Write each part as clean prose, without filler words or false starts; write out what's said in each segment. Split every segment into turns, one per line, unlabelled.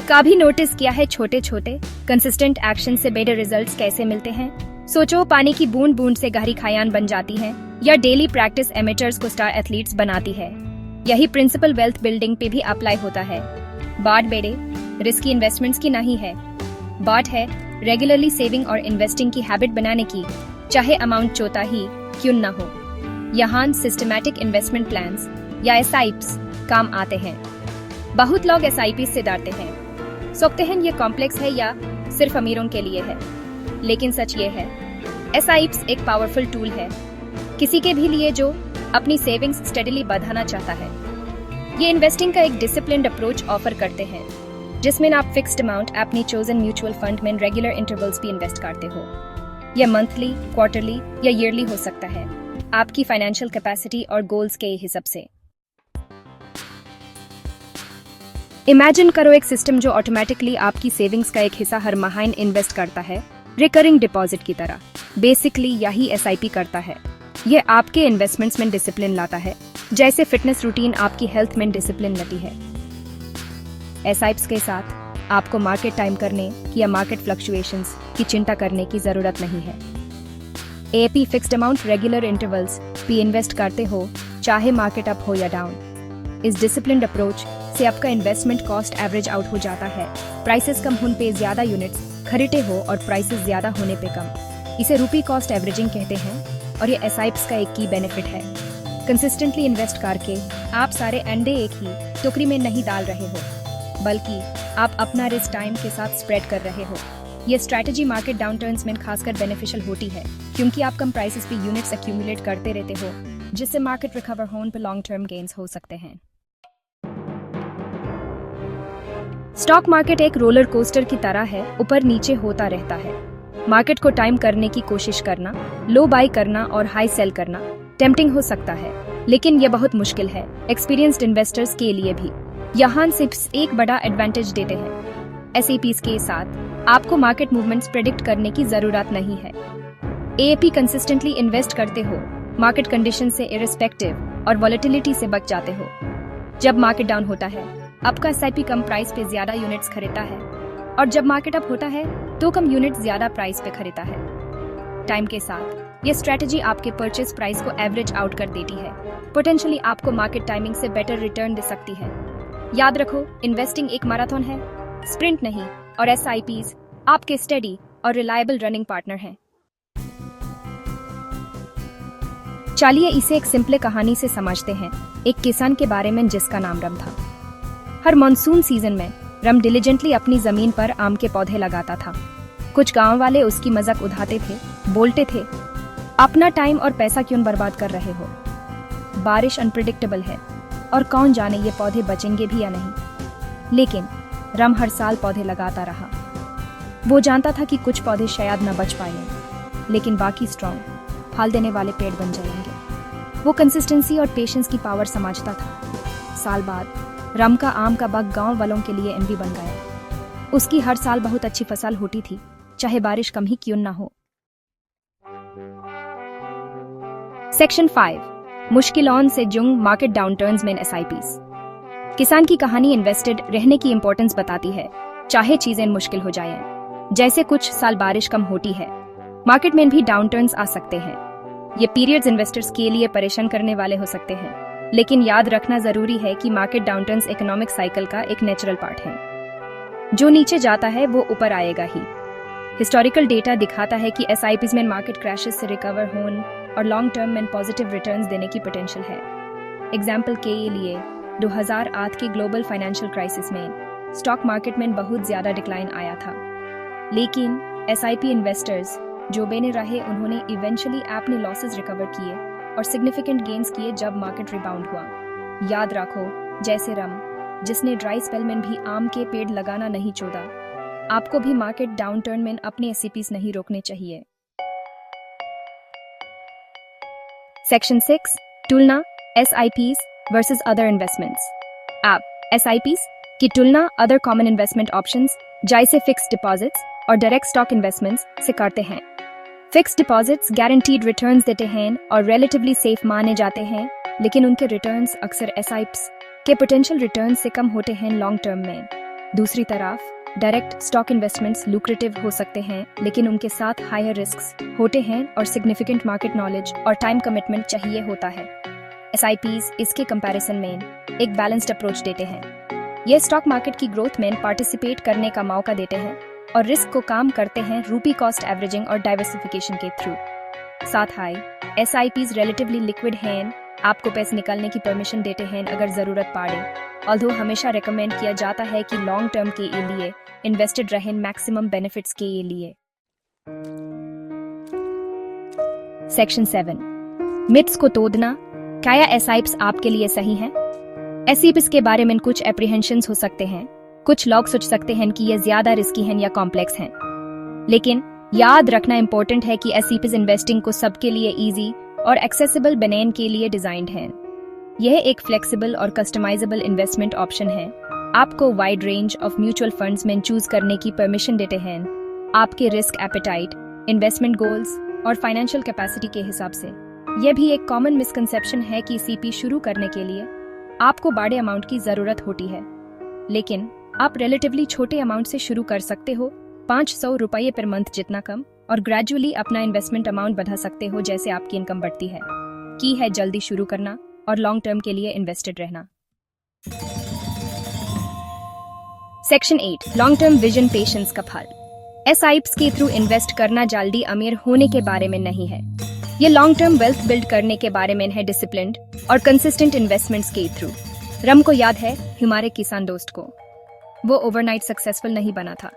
कभी नोटिस किया है छोटे छोटे कंसिस्टेंट एक्शन से बड़े रिजल्ट्स कैसे मिलते हैं? सोचो, पानी की बूंद बूंद से गहरी खायान बन जाती है या डेली प्रैक्टिस एमेटर्स को स्टार एथलीट्स बनाती है। यही प्रिंसिपल वेल्थ बिल्डिंग पे भी अप्लाई होता है। बात बेड़े रिस्की इन्वेस्टमेंट्स की नहीं है, बात है रेगुलरली सेविंग और इन्वेस्टिंग की हैबिट बनाने की, चाहे अमाउंट छोटा ही क्यों न हो। यहाँ सिस्टमैटिक इन्वेस्टमेंट प्लान्स या एसआईपीज काम आते हैं। बहुत लोग एसआईपीज से डरते हैं, सोचते हैं ये कॉम्प्लेक्स है या सिर्फ अमीरों के लिए है, लेकिन सच ये है एसआईपीज एक पावरफुल टूल है किसी के भी लिए जो अपनी सेविंग्स स्टेडीली बढ़ाना चाहता है। ये इन्वेस्टिंग का एक डिसिप्लिन्ड अप्रोच ऑफर करते हैं जिसमें आप फिक्स्ड अमाउंट अपनी चोजन म्यूचुअल फंड में रेगुलर इंटरवल्स भी इन्वेस्ट करते हो। यह मंथली, क्वार्टरली या ईयरली हो सकता है, आपकी फाइनेंशियल कैपेसिटी और गोल्स के हिसाब से। इमेजिन करो एक सिस्टम जो ऑटोमेटिकली आपकी सेविंग्स का एक हिस्सा हर महीने इन्वेस्ट करता है, रिकरिंग डिपॉजिट की तरह। बेसिकली यही एसआईपी करता है। ये आपके इन्वेस्टमेंट्स में डिसिप्लिन लाता है, जैसे फिटनेस रूटीन आपकी हेल्थ में डिसिप्लिन लाती है। एसआईपीज के साथ आपको मार्केट टाइम करने या मार्केट फ्लक्चुएशंस की चिंता करने की जरूरत नहीं है। AP fixed amount regular intervals भी इन्वेस्ट करते हो, चाहे मार्केट अप हो या डाउन। इस डिसिप्लिन्ड अप्रोच से आपका इन्वेस्टमेंट कॉस्ट एवरेज आउट हो जाता है। प्राइसेस कम होने पे ज्यादा यूनिट्स खरीदते हो और प्राइसेस ज्यादा होने पे कम। इसे रूपी कॉस्ट एवरेजिंग कहते हैं और ये एसआईपीज का एक की बेनिफिट है। कंसिस्टेंटली इन्वेस्ट करके आप सारे अंडे एक ही टोकरी में नहीं डाल रहे हो, बल्कि आप अपना रिस्क टाइम के साथ स्प्रेड कर रहे हो। ये स्ट्रैटेजी मार्केट डाउनटर्न्स में खासकर बेनिफिशियल होती है, क्योंकि आप कम प्राइसेस पे यूनिट्स एक्यूमुलेट करते रहते हो, जिससे मार्केट रिकवर होने पे लॉन्ग टर्म गेन्स हो सकते हैं। स्टॉक मार्केट एक रोलर कोस्टर की तरह है, ऊपर नीचे होता रहता है। मार्केट को टाइम करने की कोशिश करना, लो बाई करना और हाई सेल करना टेम्पटिंग हो सकता है, लेकिन यह बहुत मुश्किल है एक्सपीरियंस्ड इन्वेस्टर्स के लिए भी। यहाँ सिर्फ एक बड़ा एडवांटेज देते हैं, एसआईपीज के साथ आपको मार्केट मूवमेंट्स प्रेडिक्ट करने की जरूरत नहीं है। एपी कंसिस्टेंटली इन्वेस्ट करते हो, मार्केट कंडीशन से इररिस्पेक्टिव और वॉलेटिलिटी से बच जाते हो। जब मार्केट डाउन होता है, आपका एसआईपी कम प्राइस पे ज्यादा यूनिट्स खरीदता है, और जब मार्केट अप होता है तो कम यूनिट्स ज्यादा प्राइस पे खरीदता है। टाइम के साथ ये स्ट्रेटजी आपके परचेज प्राइस को एवरेज आउट कर देती है, पोटेंशियली आपको मार्केट टाइमिंग से बेटर रिटर्न दे सकती है। याद रखो, इन्वेस्टिंग एक मैराथन है, स्प्रिंट नहीं, और एसआईपीज आपके स्टेडी और रिलायबल रनिंग पार्टनर हैं। चलिए इसे एक सिंपल कहानी से समझते हैं, एक किसान के बारे में जिसका नाम रम था। हर मानसून सीजन में रम डिलीजेंटली अपनी जमीन पर आम के पौधे लगाता था। कुछ गांव वाले उसकी मजाक उड़ाते थे, बोलते थे, अपना टाइम और पैसा क्यों बर्बाद कर रहे हो, बारिश अनप्रिडिक्टेबल है और कौन जाने ये पौधे बचेंगे भी या नहीं। लेकिन रम हर साल पौधे लगाता रहा। वो जानता था कि कुछ पौधे शायद न बच पाए, लेकिन बाकी स्ट्रॉन्ग फल देने वाले पेड़ बन जाएंगे। वो कंसिस्टेंसी और पेशेंस की पावर समझता था। साल बाद रम का आम का बाग गांव वालों के लिए एमवी बन गया। उसकी हर साल बहुत अच्छी फसल होती थी, चाहे बारिश कम ही क्यों ना हो। सेक्शन 5, मुश्किलों से जंग, मार्केट डाउनटर्न्स में एसआईपीज। किसान की कहानी इन्वेस्टेड रहने की इंपॉर्टेंस बताती है, चाहे चीजें मुश्किल हो जाएं। जैसे कुछ साल बारिश कम होती है, मार्केट में भी डाउनटर्न्स आ सकते हैं। ये पीरियड्स इन्वेस्टर्स के लिए परेशान करने वाले हो सकते हैं, लेकिन याद रखना जरूरी है कि मार्केट डाउनटर्न्स इकोनॉमिक साइकिल का एक नेचुरल पार्ट है। जो नीचे जाता है वो ऊपर आएगा ही। हिस्टोरिकल डेटा दिखाता है कि एसआईपीज में मार्केट क्रैशेस से रिकवर होने और लॉन्ग टर्म में पॉजिटिव रिटर्न्स देने की पोटेंशियल है। एग्जाम्पल के लिए 2008 के ग्लोबल फाइनेंशियल क्राइसिस में स्टॉक मार्केट में बहुत ज्यादा डिक्लाइन आया था, लेकिन एसआईपी इन्वेस्टर्स जो बने रहे, उन्होंने इवेंचुअली अपने लॉसेस रिकवर किए और सिग्निफिकेंट गेन्स किए जब मार्केट रिबाउंड हुआ। याद रखो, जैसे रम जिसने ड्राई स्पेल में भी आम के पेड़ लगाना नहीं छोड़ा, आपको भी मार्केट डाउनटर्न में अपने एसआईपीज नहीं रोकने चाहिए। सेक्शन 6, तुलना, एसआईपीज वर्सेस अदर इन्वेस्टमेंट्स। आप एसआईपीज की तुलना अदर कॉमन इन्वेस्टमेंट ऑप्शंस जैसे फिक्स्ड डिपॉजिट्स और डायरेक्ट स्टॉक इन्वेस्टमेंट्स से करते हैं। फिक्स्ड डिपॉजिट्स गारंटीड रिटर्न्स देते हैं और रिलेटिवली सेफ माने जाते हैं, लेकिन उनके रिटर्न्स अक्सर एसआईपीज के पोटेंशियल रिटर्न्स से कम होते हैं लॉन्ग टर्म में। दूसरी तरफ डायरेक्ट स्टॉक इन्वेस्टमेंट्स लुक्रेटिव हो सकते हैं, लेकिन उनके साथ हायर रिस्क्स होते हैं और सिग्निफिकेंट मार्केट नॉलेज और टाइम कमिटमेंट चाहिए होता है। SIPs इसके कंपैरिजन में एक बैलेंस्ड अप्रोच देते हैं। ये स्टॉक मार्केट की ग्रोथ में पार्टिसिपेट करने का मौका देते हैं और रिस्क को काम करते हैं रूपी कॉस्ट एवरेजिंग और डाइवर्सिफिकेशन के थ्रू। साथ ही SIPs रिलेटिवली लिक्विड हैं, आपको पैसे निकालने की परमिशन देते हैं अगर जरूरत पड़े, ऑल्दो हमेशा रेकमेंड किया जाता है कि लॉन्ग टर्म के लिए इन्वेस्टेड रहें मैक्सिमम बेनिफिट्स के लिए। सेक्शन 7 मिथ्स को तोड़ना। क्या SIPs आपके लिए सही हैं? SIPs के बारे में कुछ एप्रीहेंशंस हो सकते हैं। कुछ लोग सोच सकते हैं कि ये ज्यादा रिस्की हैं या कॉम्प्लेक्स हैं, लेकिन याद रखना इंपॉर्टेंट है कि SIPs इन्वेस्टिंग को सबके लिए इजी और एक्सेसिबल बनाने के लिए डिजाइंड हैं। यह एक फ्लेक्सिबल और कस्टमाइजेबल इन्वेस्टमेंट ऑप्शन है, आपको wide range of mutual funds में चूज करने की परमिशन देते हैं, आपके रिस्क एपेटाइट, इन्वेस्टमेंट गोल्स और फाइनेंशियल कैपेसिटी के हिसाब से। यह भी एक कॉमन मिसकंसेप्शन है कि CP शुरू करने के लिए आपको बड़े अमाउंट की जरूरत होती है, लेकिन आप रिलेटिवली छोटे अमाउंट से शुरू कर सकते हो, 500 रुपये पर मंथ जितना कम, और ग्रेजुअली अपना इन्वेस्टमेंट अमाउंट बढ़ा सकते हो जैसे आपकी इनकम बढ़ती है। की है जल्दी शुरू करना और लॉन्ग टर्म के लिए इन्वेस्टेड रहना। Section 8 long term vision patience का फल। SIPs के थ्रू इन्वेस्ट करना जल्दी अमीर होने के बारे में नहीं है, ये लॉन्ग टर्म वेल्थ बिल्ड करने के बारे में है, डिसिप्लिन्ड और कंसिस्टेंट इन्वेस्टमेंट्स के थ्रू। रम को याद है हमारे किसान दोस्त को, वो ओवरनाइट सक्सेसफुल नहीं बना था।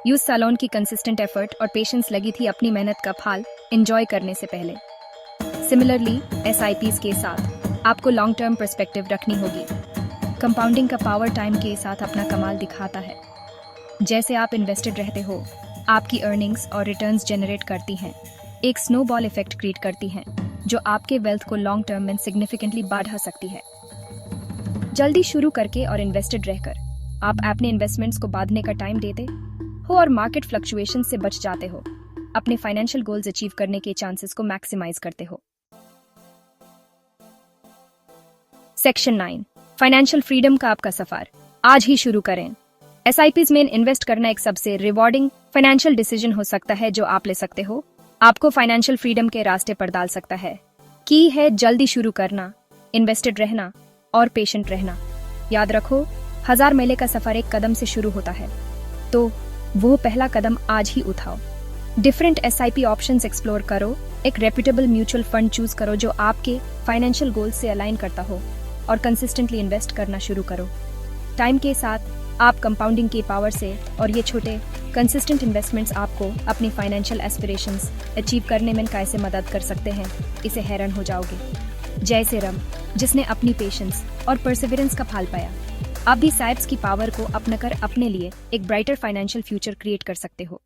यूज सालों की कंसिस्टेंट एफर्ट और पेशेंस लगी थी अपनी मेहनत का फल एंजॉय करने से पहले। सिमिलरली SIPs के साथ आपको लॉन्ग टर्म पर्सपेक्टिव रखनी होगी। कंपाउंडिंग का पावर टाइम के साथ अपना कमाल दिखाता है। जैसे आप इन्वेस्टेड रहते हो, आपकी अर्निंग्स और रिटर्न्स जनरेट करती हैं, एक स्नोबॉल इफेक्ट क्रिएट करती हैं, जो आपके वेल्थ को लॉन्ग टर्म में सिग्निफिकेंटली बढ़ा सकती है। जल्दी शुरू करके और इन्वेस्टेड रहकर आप अपने इन्वेस्टमेंट्स को बांधने का टाइम देते हो और मार्केट फ्लक्चुएशन से बच जाते हो, अपने फाइनेंशियल गोल्स अचीव करने के चांसेस को मैक्सिमाइज करते हो। सेक्शन 9 फाइनेंशियल फ्रीडम का आपका सफर आज ही शुरू करें। SIPs में इन्वेस्ट करना एक सबसे रिवॉर्डिंग फाइनेंशियल डिसीजन हो सकता है जो आप ले सकते हो, आपको फाइनेंशियल फ्रीडम के रास्ते पर डाल सकता है। की है जल्दी शुरू करना, इन्वेस्टेड रहना और पेशेंट रहना। याद रखो, 1000 मील का सफर एक कदम से शुरू होता है, तो वो पहला कदम आज ही उठाओ। डिफरेंट SIP ऑप्शंस एक्सप्लोर करो, एक रेप्यूटेबल म्यूचुअल फंड चूज करो जो आपके फाइनेंशियल गोल्स से अलाइन करता हो, और कंसिस्टेंटली इन्वेस्ट करना शुरू करो। टाइम के साथ आप कंपाउंडिंग की पावर से और ये छोटे कंसिस्टेंट इन्वेस्टमेंट्स आपको अपनी फाइनेंशियल एस्पिरेशंस अचीव करने में कैसे मदद कर सकते हैं, इसे हैरान हो जाओगे। जैसे रम, जिसने अपनी पेशेंस और परसिवरेंस का फल पाया, आप भी SIPs की पावर को अपना कर अपने लिए एक ब्राइटर फाइनेंशियल फ्यूचर क्रिएट कर सकते हो।